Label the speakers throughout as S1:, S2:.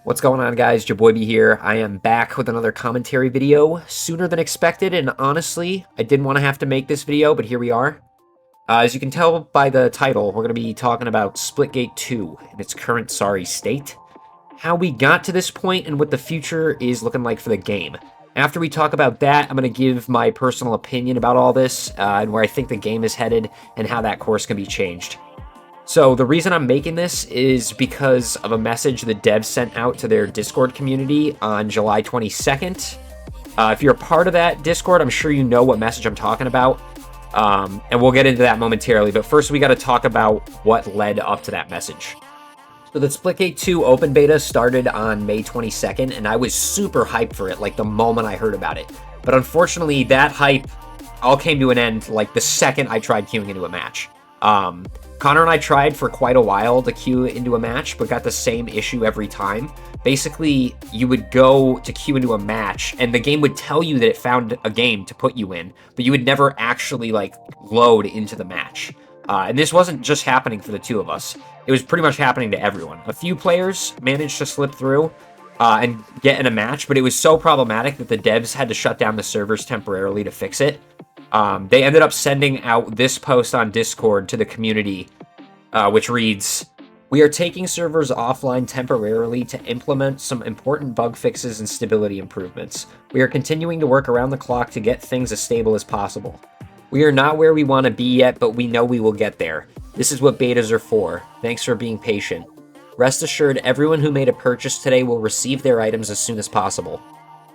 S1: What's going on, guys? Jiboiby here. I am back with another commentary video sooner than expected, and honestly, I didn't want to have to make this video, but here we are. As you can tell by the title, we're going to be talking about Splitgate 2 in its current sorry state, how we got to this point, and what the future is looking like for the game. After we talk about that, I'm going to give my personal opinion about all this, and where I think the game is headed, and how that course can be changed. So the reason I'm making this is because of a message the devs sent out to their Discord community on July 22nd. If you're a part of that Discord, I'm sure you know what message I'm talking about. And we'll get into that momentarily. But first, we got to talk about what led up to that message. So the Splitgate 2 open beta started on May 22nd, and I was super hyped for it, like the moment I heard about it. But unfortunately, that hype all came to an end like the second I tried queuing into a match. Connor and I tried for quite a while to queue into a match, but got the same issue every time. Basically, you would go to queue into a match, and the game would tell you that it found a game to put you in, but you would never actually, load into the match. And this wasn't just happening for the two of us. It was pretty much happening to everyone. A few players managed to slip through and get in a match, but it was so problematic that the devs had to shut down the servers temporarily to fix it. They ended up sending out this post on Discord to the community, which reads, "We are taking servers offline temporarily to implement some important bug fixes and stability improvements. We are continuing to work around the clock to get things as stable as possible. We are not where we want to be yet, but we know we will get there. This is what betas are for. Thanks for being patient. Rest assured, everyone who made a purchase today will receive their items as soon as possible.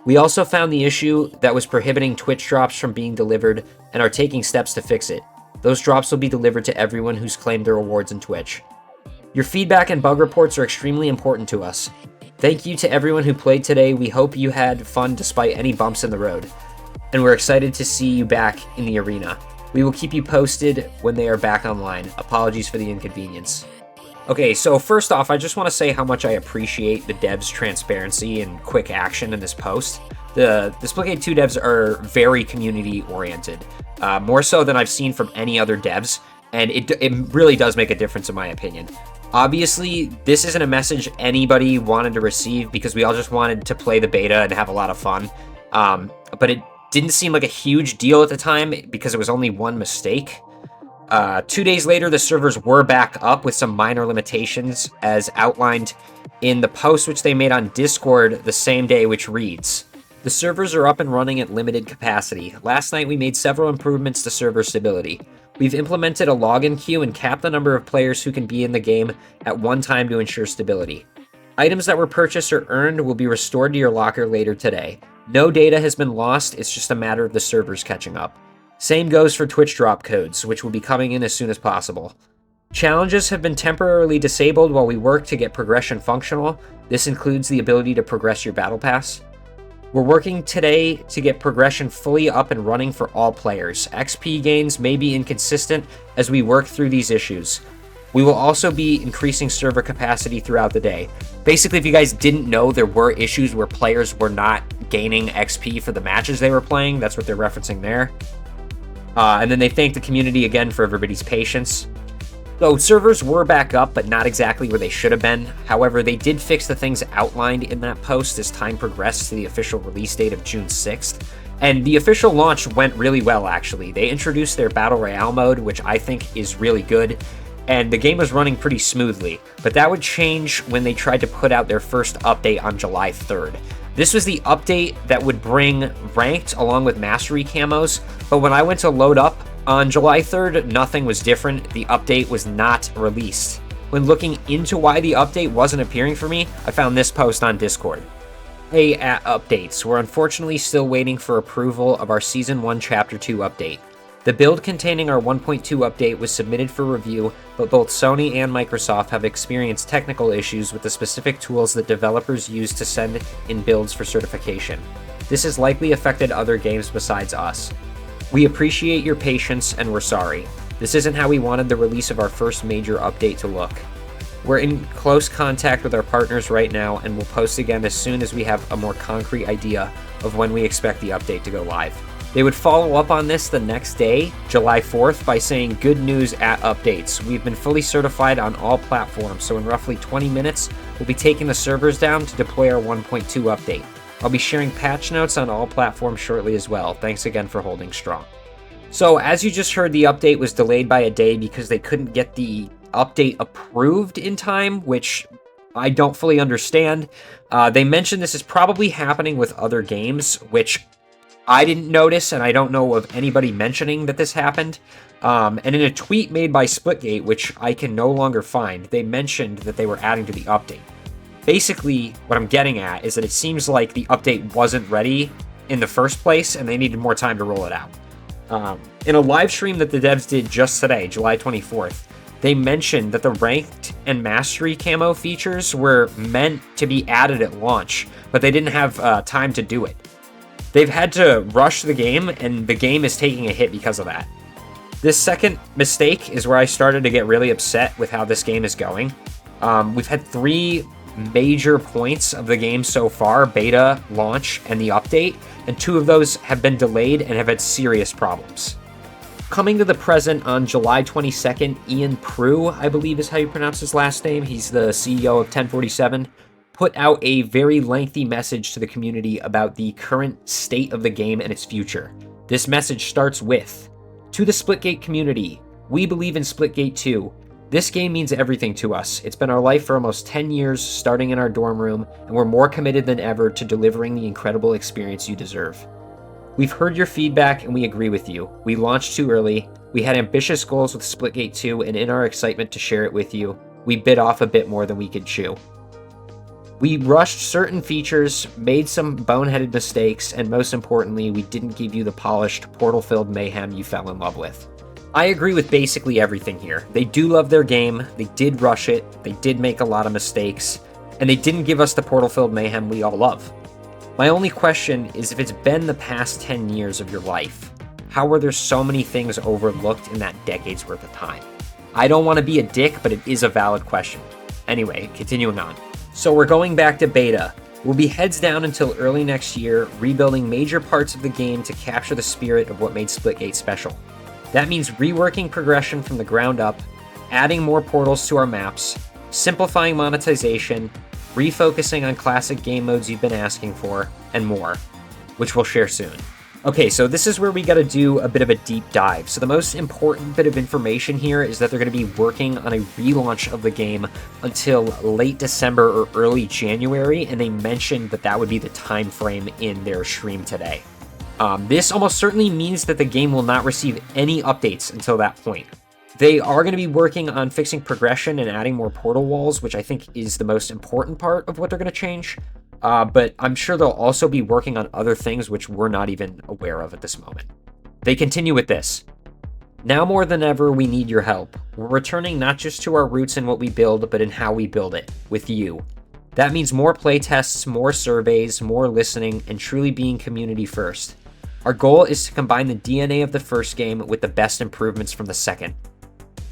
S1: We also found the issue that was prohibiting Twitch drops from being delivered and are taking steps to fix it. Those drops will be delivered to everyone who's claimed their rewards in Twitch. Your feedback and bug reports are extremely important to us. Thank you to everyone who played today. We hope you had fun despite any bumps in the road. And we're excited to see you back in the arena. We will keep you posted when they are back online. Apologies for the inconvenience." Okay, so first off, I just want to say how much I appreciate the devs' transparency and quick action in this post. The Splitgate 2 devs are very community-oriented, more so than I've seen from any other devs, and it really does make a difference in my opinion. Obviously, this isn't a message anybody wanted to receive because we all just wanted to play the beta and have a lot of fun, but it didn't seem like a huge deal at the time because it was only one mistake. 2 days later, the servers were back up with some minor limitations as outlined in the post which they made on Discord the same day, which reads, "The servers are up and running at limited capacity. Last night we made several improvements to server stability. We've implemented a login queue and capped the number of players who can be in the game at one time to ensure stability. Items that were purchased or earned will be restored to your locker later today. No data has been lost, it's just a matter of the servers catching up. Same goes for Twitch drop codes, which will be coming in as soon as possible. Challenges have been temporarily disabled while we work to get progression functional. This includes the ability to progress your battle pass. We're working today to get progression fully up and running for all players. XP gains may be inconsistent as we work through these issues. We will also be increasing server capacity throughout the day." Basically, if you guys didn't know, there were issues where players were not gaining XP for the matches they were playing. That's what they're referencing there. And then they thanked the community again for everybody's patience. So servers were back up, but not exactly where they should have been. However, they did fix the things outlined in that post as time progressed to the official release date of June 6th. And the official launch went really well, actually. They introduced their Battle Royale mode, which I think is really good. And the game was running pretty smoothly. But that would change when they tried to put out their first update on July 3rd. This was the update that would bring ranked along with mastery camos, but when I went to load up on July 3rd, nothing was different. The update was not released. When looking into why the update wasn't appearing for me, I found this post on Discord. "Hey, at updates, we're unfortunately still waiting for approval of our Season 1 Chapter 2 update. The build containing our 1.2 update was submitted for review, but both Sony and Microsoft have experienced technical issues with the specific tools that developers use to send in builds for certification. This has likely affected other games besides us. We appreciate your patience and we're sorry. This isn't how we wanted the release of our first major update to look. We're in close contact with our partners right now and we'll post again as soon as we have a more concrete idea of when we expect the update to go live." They would follow up on this the next day, July 4th, by saying, "Good news at updates. We've been fully certified on all platforms, so in roughly 20 minutes, we'll be taking the servers down to deploy our 1.2 update. I'll be sharing patch notes on all platforms shortly as well. Thanks again for holding strong." So as you just heard, the update was delayed by a day because they couldn't get the update approved in time, which I don't fully understand. They mentioned this is probably happening with other games, which I didn't notice, and I don't know of anybody mentioning that this happened. And in a tweet made by Splitgate, which I can no longer find, they mentioned that they were adding to the update. Basically, what I'm getting at is that it seems like the update wasn't ready in the first place, and they needed more time to roll it out. In a live stream that the devs did just today, July 24th, they mentioned that the ranked and mastery camo features were meant to be added at launch, but they didn't have time to do it. They've had to rush the game, and the game is taking a hit because of that. This second mistake is where I started to get really upset with how this game is going. We've had 3 major points of the game so far: beta, launch, and the update, and 2 of those have been delayed and have had serious problems. Coming to the present on July 22nd, Ian Prue, I believe is how you pronounce his last name, he's the CEO of 1047, put out a very lengthy message to the community about the current state of the game and its future. This message starts with, "To the Splitgate community, we believe in Splitgate 2. This game means everything to us. It's been our life for almost 10 years, starting in our dorm room, and we're more committed than ever to delivering the incredible experience you deserve. We've heard your feedback and we agree with you. We launched too early. We had ambitious goals with Splitgate 2, and in our excitement to share it with you, we bit off a bit more than we could chew. We rushed certain features, made some boneheaded mistakes, and most importantly, we didn't give you the polished, portal-filled mayhem you fell in love with." I agree with basically everything here. They do love their game, they did rush it, they did make a lot of mistakes, and they didn't give us the portal-filled mayhem we all love. My only question is, if it's been the past 10 years of your life, how were there so many things overlooked in that decade's worth of time? I don't want to be a dick, but it is a valid question. Anyway, continuing on. So we're going back to beta. We'll be heads down until early next year, rebuilding major parts of the game to capture the spirit of what made Splitgate special. That means reworking progression from the ground up, adding more portals to our maps, simplifying monetization, refocusing on classic game modes you've been asking for, and more, which we'll share soon. Okay, so this is where we gotta do a bit of a deep dive. So the most important bit of information here is that they're gonna be working on a relaunch of the game until late December or early January, and they mentioned that that would be the time frame in their stream today. This almost certainly means that the game will not receive any updates until that point. They are going to be working on fixing progression and adding more portal walls, which I think is the most important part of what they're going to change. But I'm sure they'll also be working on other things which we're not even aware of at this moment. They continue with this. "Now more than ever, we need your help. We're returning not just to our roots in what we build, but in how we build it, with you. That means more playtests, more surveys, more listening, and truly being community first. Our goal is to combine the DNA of the first game with the best improvements from the second.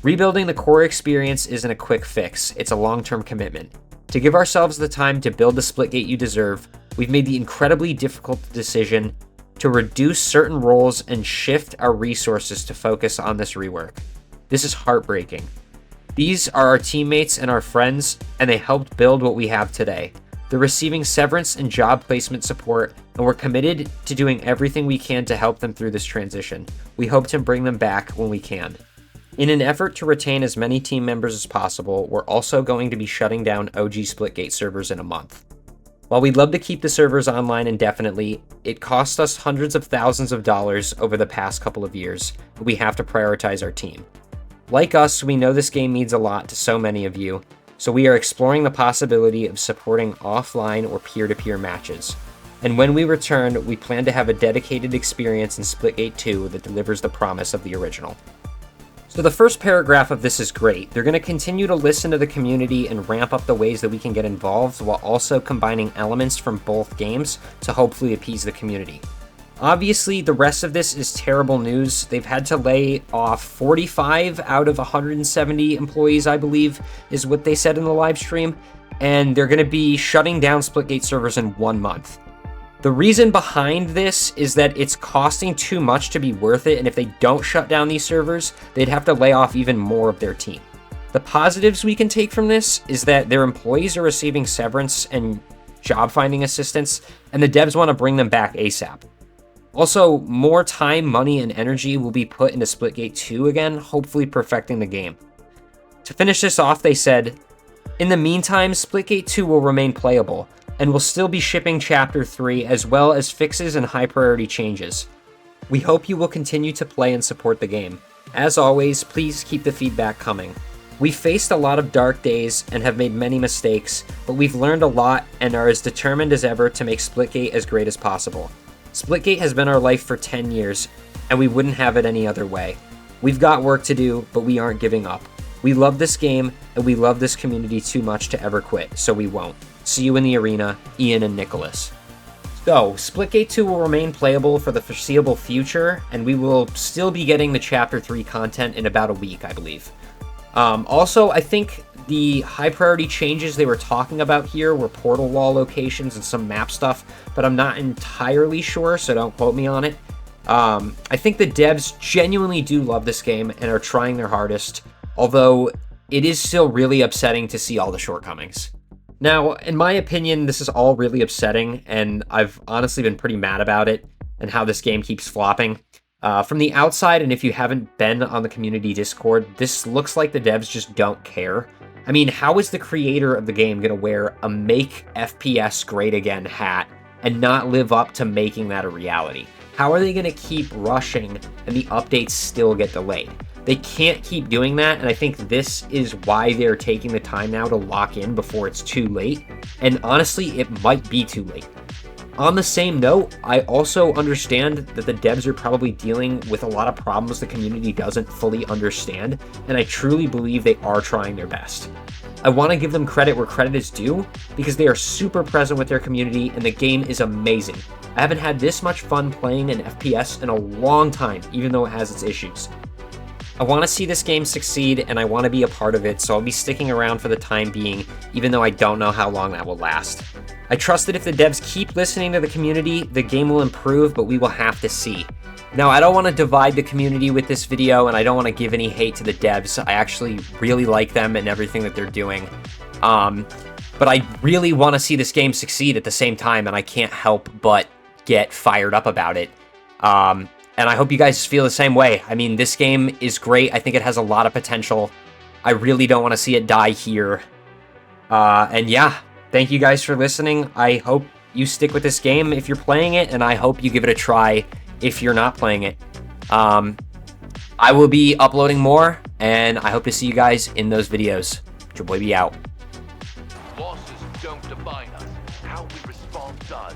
S1: Rebuilding the core experience isn't a quick fix, it's a long-term commitment. To give ourselves the time to build the Splitgate you deserve, we've made the incredibly difficult decision to reduce certain roles and shift our resources to focus on this rework. This is heartbreaking. These are our teammates and our friends, and they helped build what we have today. They're receiving severance and job placement support, and we're committed to doing everything we can to help them through this transition. We hope to bring them back when we can. In an effort to retain as many team members as possible, we're also going to be shutting down OG Splitgate servers in a month. While we'd love to keep the servers online indefinitely, it cost us hundreds of thousands of dollars over the past couple of years, and we have to prioritize our team. Like us, we know this game means a lot to so many of you, so we are exploring the possibility of supporting offline or peer-to-peer matches. And when we return, we plan to have a dedicated experience in Splitgate 2 that delivers the promise of the original." So the first paragraph of this is great. They're going to continue to listen to the community and ramp up the ways that we can get involved while also combining elements from both games to hopefully appease the community. Obviously, the rest of this is terrible news. They've had to lay off 45 out of 170 employees, I believe, is what they said in the live stream, and they're going to be shutting down Splitgate servers in 1 month. The reason behind this is that it's costing too much to be worth it, and if they don't shut down these servers, they'd have to lay off even more of their team. The positives we can take from this is that their employees are receiving severance and job finding assistance, and the devs want to bring them back ASAP. Also, more time, money, and energy will be put into Splitgate 2 again, hopefully perfecting the game. To finish this off, they said, "In the meantime, Splitgate 2 will remain playable, and will still be shipping Chapter 3 as well as fixes and high priority changes. We hope you will continue to play and support the game. As always, please keep the feedback coming. We've faced a lot of dark days and have made many mistakes, but we've learned a lot and are as determined as ever to make Splitgate as great as possible. Splitgate has been our life for 10 years, and we wouldn't have it any other way. We've got work to do, but we aren't giving up. We love this game, and we love this community too much to ever quit, so we won't. See you in the arena, Ian and Nicholas." So, Splitgate 2 will remain playable for the foreseeable future, and we will still be getting the Chapter 3 content in about a week, I believe. Also, I think the high priority changes they were talking about here were portal wall locations and some map stuff, but I'm not entirely sure, so don't quote me on it. I think the devs genuinely do love this game and are trying their hardest, although it is still really upsetting to see all the shortcomings. Now, in my opinion, this is all really upsetting, and I've honestly been pretty mad about it and how this game keeps flopping. From the outside, and if you haven't been on the community Discord, this looks like the devs just don't care. I mean, how is the creator of the game going to wear a Make FPS Great Again hat and not live up to making that a reality? How are they going to keep rushing and the updates still get delayed? They can't keep doing that, and I think this is why they're taking the time now to lock in before it's too late, and honestly, it might be too late. On the same note, I also understand that the devs are probably dealing with a lot of problems the community doesn't fully understand, and I truly believe they are trying their best. I want to give them credit where credit is due, because they are super present with their community, and the game is amazing. I haven't had this much fun playing an FPS in a long time, even though it has its issues. I want to see this game succeed, and I want to be a part of it, so I'll be sticking around for the time being, even though I don't know how long that will last. I trust that if the devs keep listening to the community, the game will improve, but we will have to see. Now, I don't want to divide the community with this video, and I don't want to give any hate to the devs. I actually really like them and everything that they're doing. But I really want to see this game succeed at the same time, and I can't help but get fired up about it. And I hope you guys feel the same way. I mean, this game is great. I think it has a lot of potential. I really don't want to see it die here. And yeah, thank you guys for listening. I hope you stick with this game if you're playing it, and I hope you give it a try if you're not playing it. I will be uploading more, and I hope to see you guys in those videos. Jiboiby out.
S2: Losses don't define us. How we respond does.